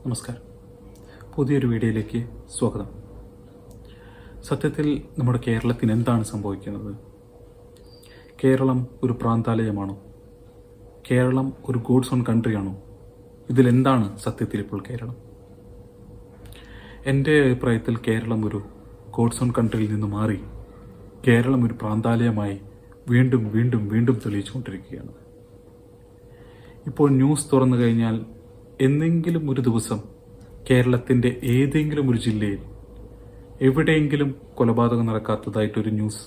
നമസ്കാരം. പുതിയൊരു വീഡിയോയിലേക്ക് സ്വാഗതം. സത്യത്തിൽ നമ്മുടെ കേരളത്തിന് എന്താണ് സംഭവിക്കുന്നത്? കേരളം ഒരു പ്രാന്താലയമാണോ? കേരളം ഒരു ഗോഡ്സ് ഓൺ കൺട്രിയാണോ? ഇതിലെന്താണ് സത്യത്തിൽ ഇപ്പോൾ കേരളം? എൻ്റെ അഭിപ്രായത്തിൽ കേരളം ഒരു ഗോഡ്സ് ഓൺ കൺട്രിയിൽ നിന്ന് മാറി കേരളം ഒരു പ്രാന്താലയമായി വീണ്ടും വീണ്ടും വീണ്ടും തെളിയിച്ചുകൊണ്ടിരിക്കുകയാണ്. ഇപ്പോൾ ന്യൂസ് തുറന്നു കഴിഞ്ഞാൽ എന്നെങ്കിലും ഒരു ദിവസം കേരളത്തിൻ്റെ ഏതെങ്കിലും ഒരു ജില്ലയിൽ എവിടെയെങ്കിലും കൊലപാതകം നടക്കാത്തതായിട്ടൊരു ന്യൂസ്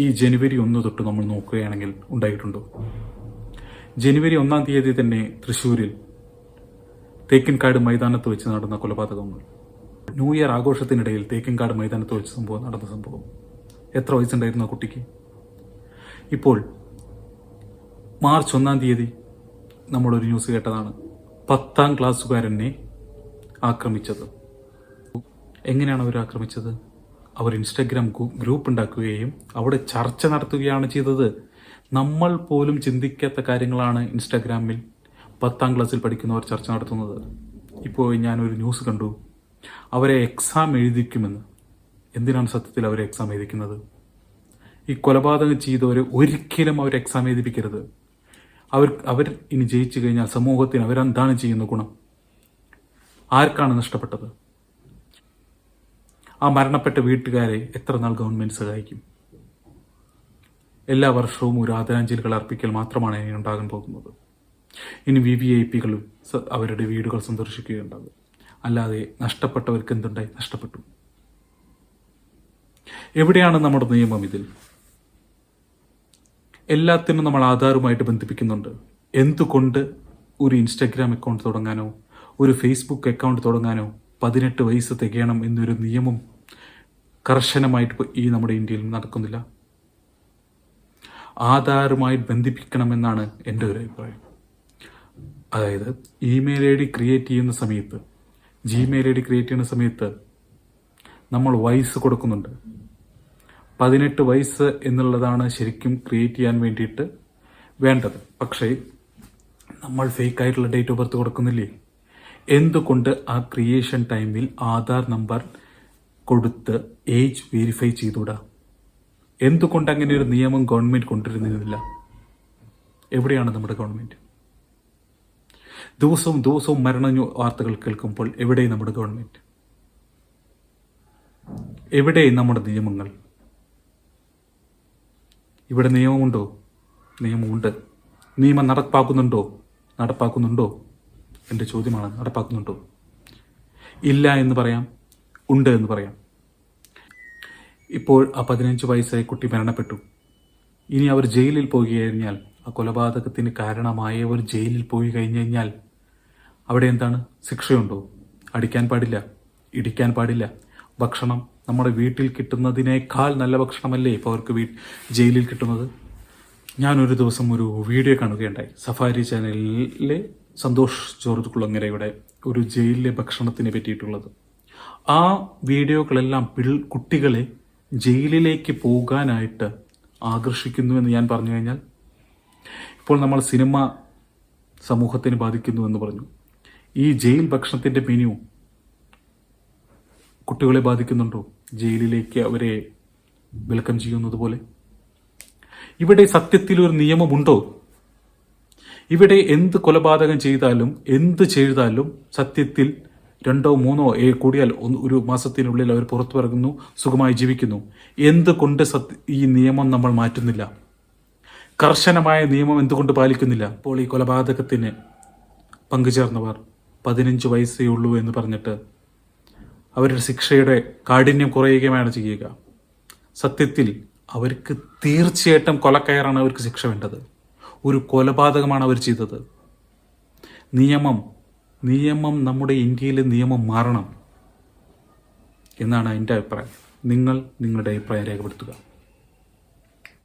ഈ ജനുവരി 1 തൊട്ട് നമ്മൾ നോക്കുകയാണെങ്കിൽ ഉണ്ടായിട്ടുണ്ടോ? ജനുവരി 1-ാം തീയതി തന്നെ തൃശ്ശൂരിൽ തേക്കിൻകാട് മൈതാനത്ത് വെച്ച് നടന്ന കൊലപാതകങ്ങൾ, ന്യൂ ഇയർ ആഘോഷത്തിനിടയിൽ തേക്കിൻകാട് മൈതാനത്ത് വെച്ച് നടന്ന സംഭവം. എത്ര വയസ്സുണ്ടായിരുന്നു ആ കുട്ടിക്ക്? ഇപ്പോൾ മാർച്ച് 1-ാം തീയതി നമ്മളൊരു ന്യൂസ് കേട്ടതാണ്, 10ാം ക്ലാസ്സുകാരനെ ആക്രമിച്ചത്. എങ്ങനെയാണ് അവർ ആക്രമിച്ചത്? അവർ ഇൻസ്റ്റഗ്രാം ഗ്രൂപ്പ് ഉണ്ടാക്കുകയും അവിടെ ചർച്ച നടത്തുകയാണ് ചെയ്തത്. നമ്മൾ പോലും ചിന്തിക്കാത്ത കാര്യങ്ങളാണ് ഇൻസ്റ്റഗ്രാമിൽ 10ാം ക്ലാസ്സിൽ പഠിക്കുന്നവർ ചർച്ച നടത്തുന്നത്. ഇപ്പോൾ ഞാനൊരു ന്യൂസ് കണ്ടു, അവരെ എക്സാം എഴുതിക്കുമെന്ന്. എന്തിനാണ് സത്യത്തിൽ അവരെ എക്സാം എഴുതിക്കുന്നത്? ഈ കൊലപാതകം ചെയ്തവരെ ഒരിക്കലും അവർ എക്സാം എഴുതിപ്പിക്കരുത്. അവർ ഇനി ജയിച്ചു കഴിഞ്ഞാൽ സമൂഹത്തിന് അവരെന്താണ് ചെയ്യുന്ന ഗുണം? ആർക്കാണ് നഷ്ടപ്പെട്ടത്? ആ മരണപ്പെട്ട വീട്ടുകാരെ എത്ര നാൾ ഗവൺമെന്റ് സഹായിക്കും? എല്ലാ വർഷവും ഒരു ആദരാഞ്ജലികൾ അർപ്പിക്കൽ മാത്രമാണ് ഇനി ഉണ്ടാകാൻ പോകുന്നത്. ഇനി VVIPകൾ അവരുടെ വീടുകൾ സന്ദർശിക്കുകയുണ്ടാകും. അല്ലാതെ നഷ്ടപ്പെട്ടവർക്ക് എന്തുണ്ടായി? നഷ്ടപ്പെട്ടു. എവിടെയാണ് നമ്മുടെ നിയമം ഇതിൽ? എല്ലാത്തിനും നമ്മൾ ആധാറുമായിട്ട് ബന്ധിപ്പിക്കുന്നുണ്ട്. എന്തുകൊണ്ട് ഒരു ഇൻസ്റ്റഗ്രാം അക്കൗണ്ട് തുടങ്ങാനോ ഒരു ഫേസ്ബുക്ക് അക്കൗണ്ട് തുടങ്ങാനോ 18 വയസ്സ് തികയണം എന്നൊരു നിയമം കർശനമായിട്ട് ഈ നമ്മുടെ ഇന്ത്യയിൽ നടക്കുന്നില്ല? ആധാറുമായി ബന്ധിപ്പിക്കണമെന്നാണ് എൻ്റെ ഒരു അഭിപ്രായം. അതായത് ഇമെയിൽ ID ക്രിയേറ്റ് ചെയ്യുന്ന സമയത്ത്, Gmail ID ക്രിയേറ്റ് ചെയ്യുന്ന സമയത്ത് നമ്മൾ വയസ്സ് കൊടുക്കുന്നുണ്ട്. 18 വയസ്സ് എന്നുള്ളതാണ് ശരിക്കും ക്രിയേറ്റ് ചെയ്യാൻ വേണ്ടിയിട്ട് വേണ്ടത്. പക്ഷേ നമ്മൾ ഫേക്ക് ആയിട്ടുള്ള ഡേറ്റ് ഓഫ് ബർത്ത് കൊടുക്കുന്നില്ലേ? എന്തുകൊണ്ട് ആ ക്രിയേഷൻ ടൈമിൽ ആധാർ നമ്പർ കൊടുത്ത് ഏജ് വെരിഫൈ ചെയ്തുകൂടാ? എന്തുകൊണ്ട് അങ്ങനെ ഒരു നിയമം ഗവൺമെന്റ് കൊണ്ടുവരുന്നില്ല? എവിടെയാണ് നമ്മുടെ ഗവൺമെന്റ്? ദിവസവും മരണ വാർത്തകൾ കേൾക്കുമ്പോൾ എവിടെ നമ്മുടെ ഗവൺമെന്റ്? എവിടെ നമ്മുടെ നിയമങ്ങൾ? ഇവിടെ നിയമമുണ്ടോ? നിയമമുണ്ട്. നിയമം നടപ്പാക്കുന്നുണ്ടോ? എൻ്റെ ചോദ്യമാണ്. നടപ്പാക്കുന്നുണ്ടോ? ഇല്ല എന്ന് പറയാം, ഉണ്ട് എന്ന് പറയാം. ഇപ്പോൾ ആ 15 വയസ്സായ കുട്ടി മരണപ്പെട്ടു. ഇനി അവർ ജയിലിൽ പോയി കഴിഞ്ഞാൽ, ആ കൊലപാതകത്തിന് കാരണമായവർ ജയിലിൽ പോയി കഴിഞ്ഞു കഴിഞ്ഞാൽ അവിടെ എന്താണ്? ശിക്ഷയുണ്ടോ? അടിക്കാൻ പാടില്ല, ഇടിക്കാൻ പാടില്ല. ഭക്ഷണം നമ്മുടെ വീട്ടിൽ കിട്ടുന്നതിനേക്കാൾ നല്ല ഭക്ഷണമല്ലേ ഇപ്പോൾ അവർക്ക് ജയിലിൽ കിട്ടുന്നത്? ഞാനൊരു ദിവസം ഒരു വീഡിയോ കാണുകയുണ്ടായി. സഫാരി ചാനലിലെ സന്തോഷ് ജോർജ് കുളങ്ങരയുടെ ഒരു ജയിലിലെ ഭക്ഷണത്തിനെ പറ്റിയിട്ടുള്ളത്. ആ വീഡിയോകളെല്ലാം കുട്ടികളെ ജയിലിലേക്ക് പോകാനായിട്ട് ആകർഷിക്കുന്നു എന്ന് ഞാൻ പറഞ്ഞു കഴിഞ്ഞാൽ, ഇപ്പോൾ നമ്മൾ സിനിമ സമൂഹത്തിന് ബാധിക്കുന്നു എന്ന് പറഞ്ഞു. ഈ ജയിൽ ഭക്ഷണത്തിന്റെ മെനു കുട്ടികളെ ബാധിക്കുന്നുണ്ടോ? ജയിലിലേക്ക് അവരെ വെൽക്കം ചെയ്യുന്നത് പോലെ. ഇവിടെ സത്യത്തിൽ ഒരു നിയമമുണ്ടോ? ഇവിടെ എന്ത് കൊലപാതകം ചെയ്താലും എന്ത് ചെയ്താലും സത്യത്തിൽ 2 or 3 കൂടിയാൽ ഒരു മാസത്തിനുള്ളിൽ അവർ പുറത്തിറങ്ങുന്നു, സുഖമായി ജീവിക്കുന്നു. എന്തുകൊണ്ട് ഈ നിയമം നമ്മൾ മാറ്റുന്നില്ല? കർശനമായ നിയമം എന്തുകൊണ്ട് പാലിക്കുന്നില്ല? അപ്പോൾ ഈ കൊലപാതകത്തിന് പങ്കുചേർന്നവർ 15 വയസ്സേ ഉള്ളൂ എന്ന് പറഞ്ഞിട്ട് അവരുടെ ശിക്ഷയുടെ കാഠിന്യം കുറയുകയാണ് ചെയ്യുക. സത്യത്തിൽ അവർക്ക് തീർച്ചയായിട്ടും കൊലക്കയറാണ് അവർക്ക് ശിക്ഷ വേണ്ടത്. ഒരു കൊലപാതകമാണ് അവർ ചെയ്തത്. നിയമം നമ്മുടെ ഇന്ത്യയിലെ നിയമം മാറണം എന്നാണ് എൻ്റെ അഭിപ്രായം. നിങ്ങൾ നിങ്ങളുടെ അഭിപ്രായം രേഖപ്പെടുത്തുക.